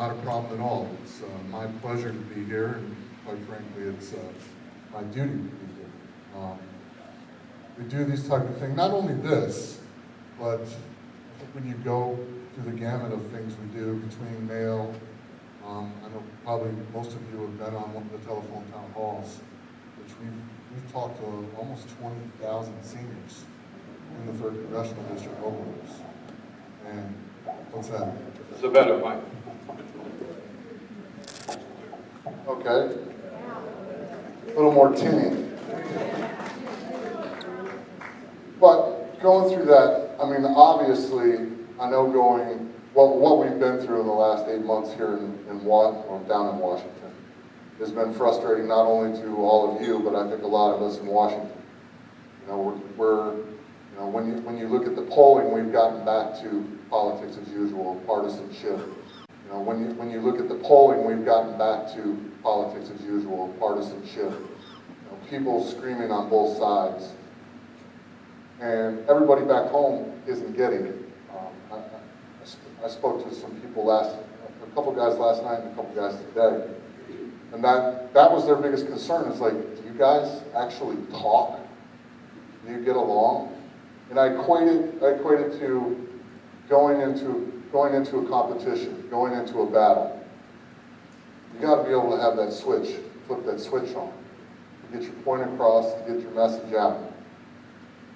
not a problem at all. It's my pleasure to be here, and quite frankly, it's my duty to be here. We do these type of things, not only this, but I think when you go through the gamut of things we do between mail, I know probably most of you have been on one of the telephone town halls, which we've talked to almost 20,000 seniors in the 3rd Congressional District over this. And what's that? It's a better mic. Okay. A little more tinny. But going through that, I mean, obviously, I know what we've been through in the last 8 months here down in Washington has been frustrating not only to all of you, but I think a lot of us in Washington. You know, when you look at the polling, we've gotten back to politics as usual, partisanship. You know, when you look at the polling, we've gotten back to politics as usual, partisanship. You know, people screaming on both sides. And everybody back home isn't getting it. I spoke to some people a couple guys last night and a couple guys today. And that was their biggest concern. It's like, do you guys actually talk? Do you get along? And I equate it to going into a competition, going into a battle. You got to be able to have that switch, flip that switch on, to get your point across, to get your message out.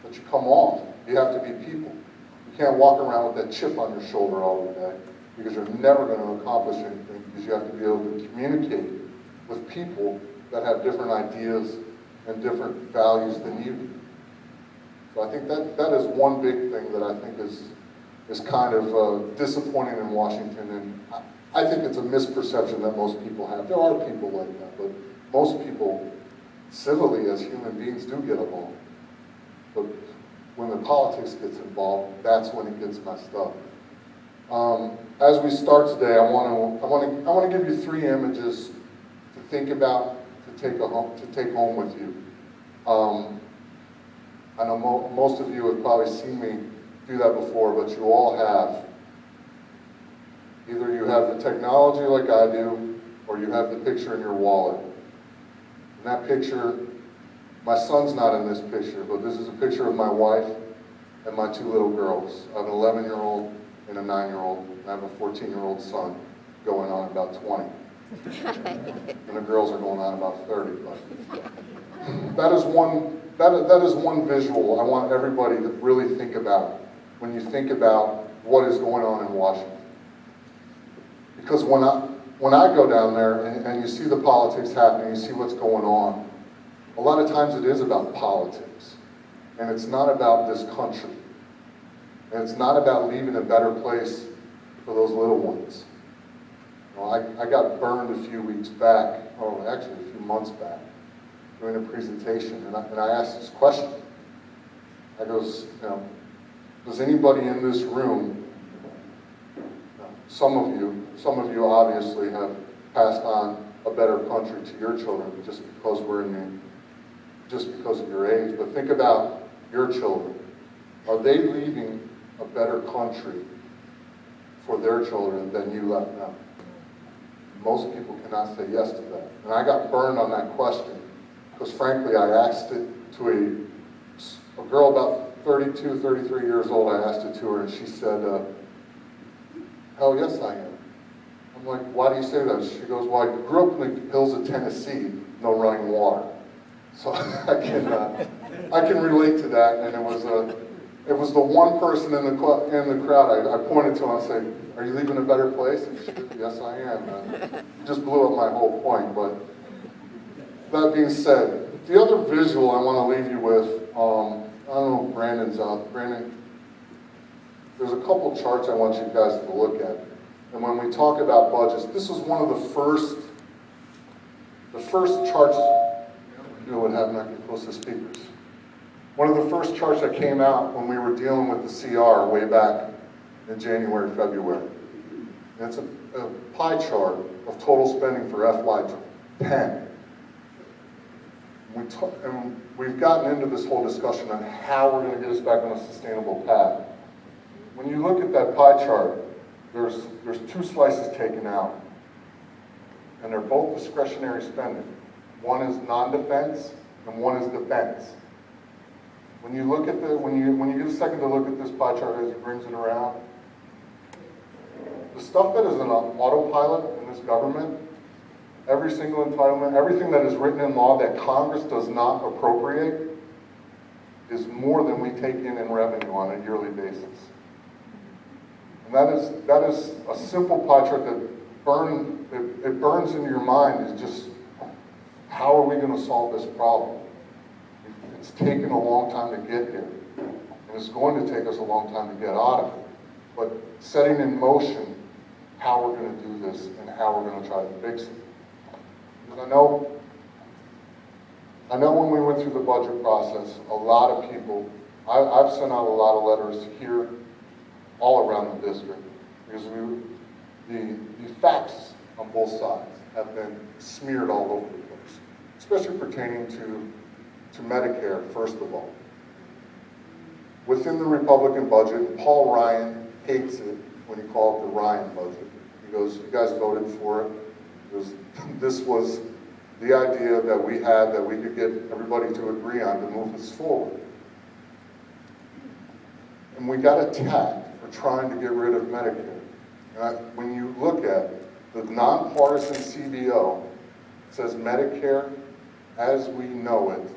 But you come on. You have to be people. You can't walk around with that chip on your shoulder all the day, because you're never going to accomplish anything, because you have to be able to communicate with people that have different ideas and different values than you do. So I think that is one big thing that I think is kind of disappointing in Washington, and I think it's a misperception that most people have. There are people like that, but most people, civilly as human beings, do get along. But when the politics gets involved, that's when it gets messed up. As we start today, I want to give you 3 images to think about, to take home with you. I know most of you have probably seen me do that before, but you all have. Either you have the technology like I do, or you have the picture in your wallet. And that picture, my son's not in this picture, but this is a picture of my wife and my 2 little girls. I have an 11-year-old and a 9-year-old, and I have a 14-year-old son going on about 20. And the girls are going on about 30. But that is one visual I want everybody to really think about when you think about what is going on in Washington. Because when I go down there and you see the politics happening, you see what's going on, a lot of times it is about politics. And it's not about this country. And it's not about leaving a better place for those little ones. You know, I got burned a few weeks back, or actually a few months back, doing a presentation, and I asked this question. I goes, you know, does anybody in this room, some of you obviously have passed on a better country to your children just because of your age, but think about your children. Are they leaving a better country for their children than you left them? Most people cannot say yes to that. And I got burned on that question because frankly I asked it to a girl about 32, 33 years old. I asked it to her and she said, hell yes I am. I'm like, why do you say that? She goes, well, I grew up in the hills of Tennessee, no running water. So I can relate to that, and it was the one person in the crowd I pointed to and I said, are you leaving a better place? And she said, yes I am. And just blew up my whole point. But that being said, the other visual I want to leave you with, I don't know if Brandon's out. Brandon, there's a couple charts I want you guys to look at. And when we talk about budgets, this was one of the first charts. You would have not get close to speakers. One of the first charts that came out when we were dealing with the CR way back in January, February. And it's a pie chart of total spending for FY10. And we've gotten into this whole discussion on how we're going to get us back on a sustainable path. When you look at that pie chart, there's two slices taken out, and they're both discretionary spending. One is non-defense, and one is defense. When you look at when you get a second to look at this pie chart as he brings it around, the stuff that is an autopilot in this government, every single entitlement, everything that is written in law that Congress does not appropriate, is more than we take in revenue on a yearly basis. And that is a simple pie chart that it burns into your mind. Is just, how are we going to solve this problem? It's taken a long time to get here, and it's going to take us a long time to get out of it. But setting in motion how we're going to do this and how we're going to try to fix it. Because I know when we went through the budget process, a lot of people, I've sent out a lot of letters here all around the district, because the facts on both sides have been smeared all over the place, especially pertaining to Medicare, first of all. Within the Republican budget, Paul Ryan hates it when he called it the Ryan budget. He goes, you guys voted for it. This was the idea that we had, that we could get everybody to agree on to move this forward. And we got attacked for trying to get rid of Medicare. When you look at the nonpartisan CBO, it says Medicare, as we know it,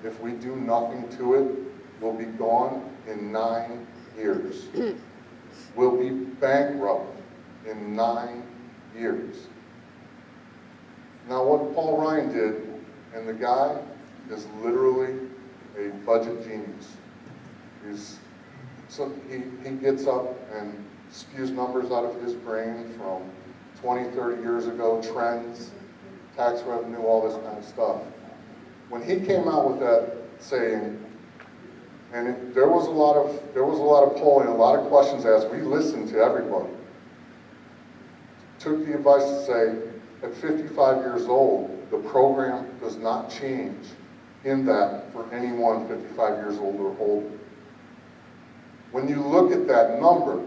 if we do nothing to it, will be gone in 9 years. We'll be bankrupt in 9 years. Now what Paul Ryan did, and the guy is literally a budget genius. So he gets up and spews numbers out of his brain from 20, 30 years ago, trends, tax revenue, all this kind of stuff. When he came out with that saying, and there was a lot of polling, a lot of questions asked. We listened to everybody. Took the advice to say, at 55 years old, the program does not change in that for anyone 55 years old or older. When you look at that number,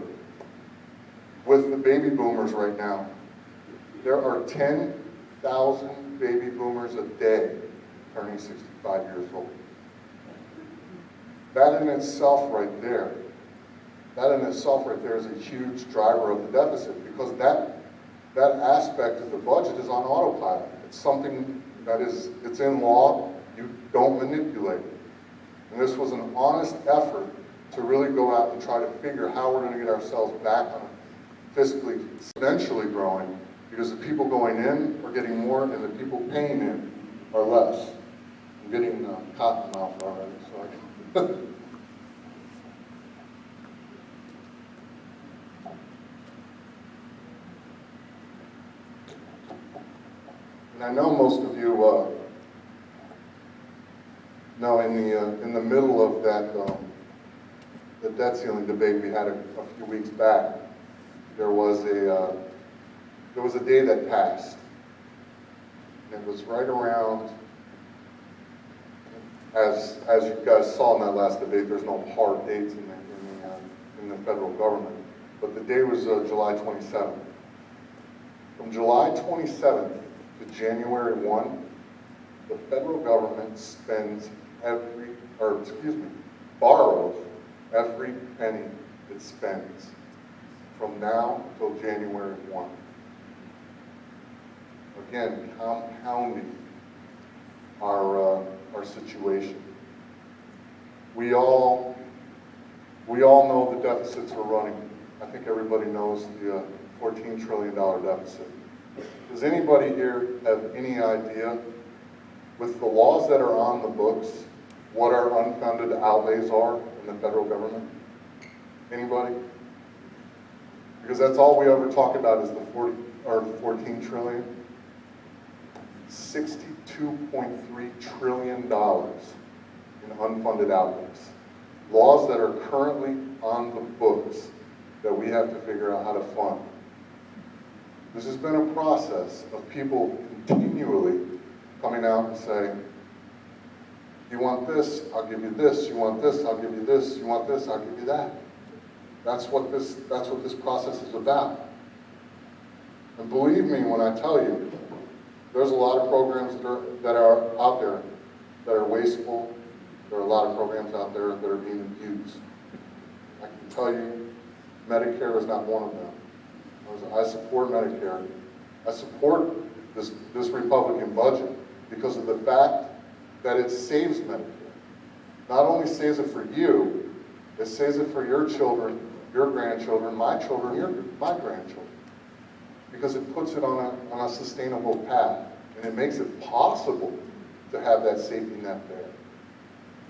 with the baby boomers right now, there are 10,000 baby boomers a day turning 65 years old. That in itself right there is a huge driver of the deficit, because that aspect of the budget is on autopilot. It's something it's in law, you don't manipulate it. And this was an honest effort to really go out and try to figure how we're going to get ourselves back on fiscally, eventually growing, because the people going in are getting more and the people paying in are less. I'm getting cotton mouth already, so And I know most of you know in the middle of that the debt ceiling debate we had a few weeks back, there was a day that passed. And it was right around, as you guys saw in that last debate, there's no hard dates in the federal government, but the day was July 27th. From July 27th to January 1, the federal government borrows every penny it spends from now until January 1. Again, compounding our situation. We all know the deficits we're running. I think everybody knows the $14 trillion deficit. Does anybody here have any idea, with the laws that are on the books, what our unfunded outlays are in the federal government? Anybody? Because that's all we ever talk about is the 14 trillion. $62.3 trillion in unfunded outlays. Laws that are currently on the books that we have to figure out how to fund. This has been a process of people continually coming out and saying, you want this, I'll give you this. You want this, I'll give you this. You want this, I'll give you that. That's what this process is about. And believe me when I tell you, there's a lot of programs that are out there that are wasteful. There are a lot of programs out there that are being abused. I can tell you, Medicare is not one of them. I support Medicare. I support this Republican budget because of the fact that it saves Medicare. Not only saves it for you, it saves it for your children, your grandchildren, my children, my grandchildren. Because it puts it on a sustainable path, and it makes it possible to have that safety net there.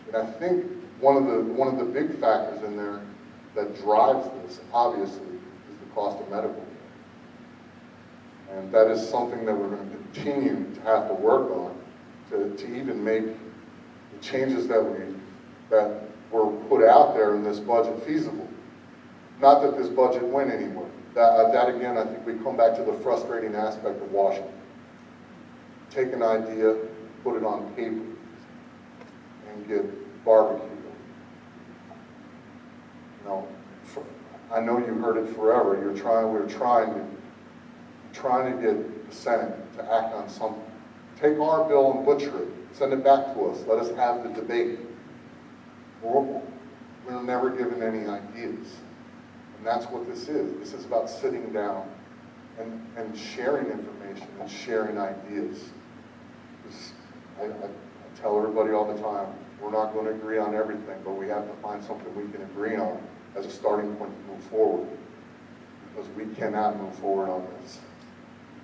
And I think one of the big factors in there that drives this, obviously, is the cost of medical care. And that is something that we're going to continue to have to work on to even make the changes that were put out there in this budget feasible. Not that this budget went anywhere. That again, I think we come back to the frustrating aspect of Washington. Take an idea, put it on paper, and get barbecued. You know, I know you heard it forever. We're trying to get the Senate to act on something. Take our bill and butcher it. Send it back to us. Let us have the debate. We're never given any ideas. And that's what this is. This is about sitting down and sharing information and sharing ideas. I tell everybody all the time, we're not going to agree on everything, but we have to find something we can agree on as a starting point to move forward. Because we cannot move forward on this.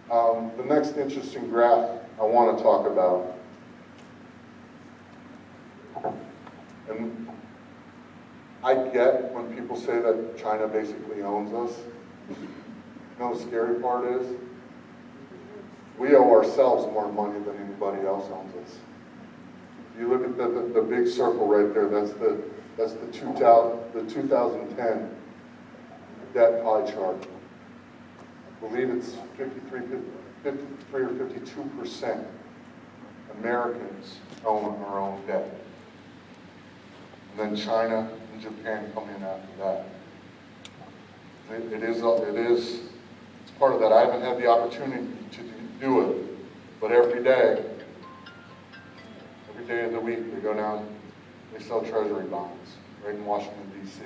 The next interesting graph I want to talk about, and I get when people say that China basically owns us. You know the scary part is? We owe ourselves more money than anybody else owns us. If you look at the big circle right there, that's the 2010 debt pie chart. I believe it's 53 or 52% Americans own our own debt. And then China and Japan come in after that. It's part of that. I haven't had the opportunity to do it, but every day of the week, they go down, they sell treasury bonds right in Washington, D.C.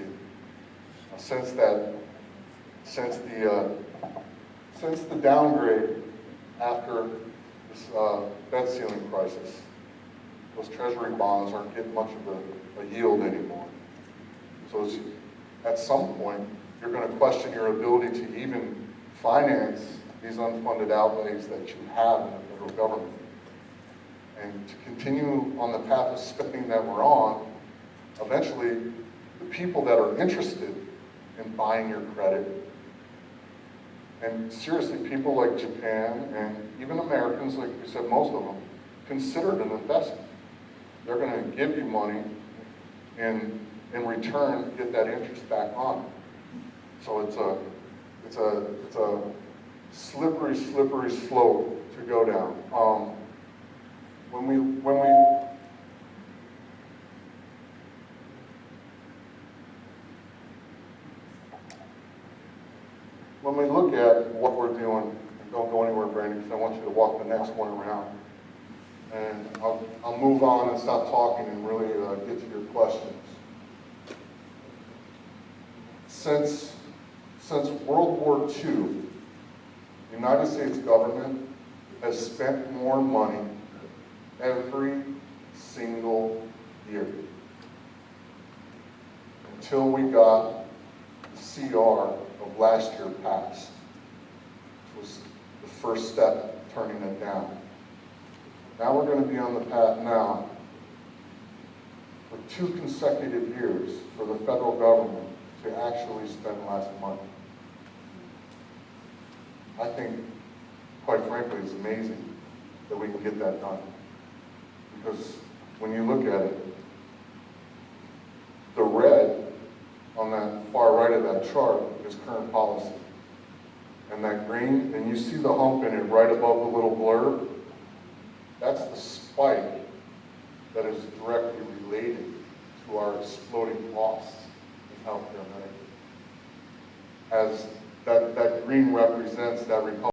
Since the downgrade after this debt ceiling crisis, those treasury bonds aren't getting much of a yield anymore. So at some point, you're going to question your ability to even finance these unfunded outlays that you have in the federal government. And to continue on the path of spending that we're on, eventually, the people that are interested in buying your credit, and seriously, people like Japan and even Americans, like we said, most of them, consider it an investment. They're going to give you money and in return get that interest back on it. So it's a slippery slope to go down. When we look at what we're doing, and don't go anywhere, Brandon, because I want you to walk the next one around. And I'll move on and stop talking and really get to your questions. Since World War II, the United States government has spent more money every single year until we got the CR of last year passed. It was the first step turning it down. Now we're going to be on the path now for 2 consecutive years for the federal government to actually spend less money. I think, quite frankly, it's amazing that we can get that done. Because when you look at it, the red on that far right of that chart is current policy. And that green, and you see the hump in it right above the little blurb, that's the spike that is directly related to our exploding costs in healthcare and Medicare. as that green represents that Republican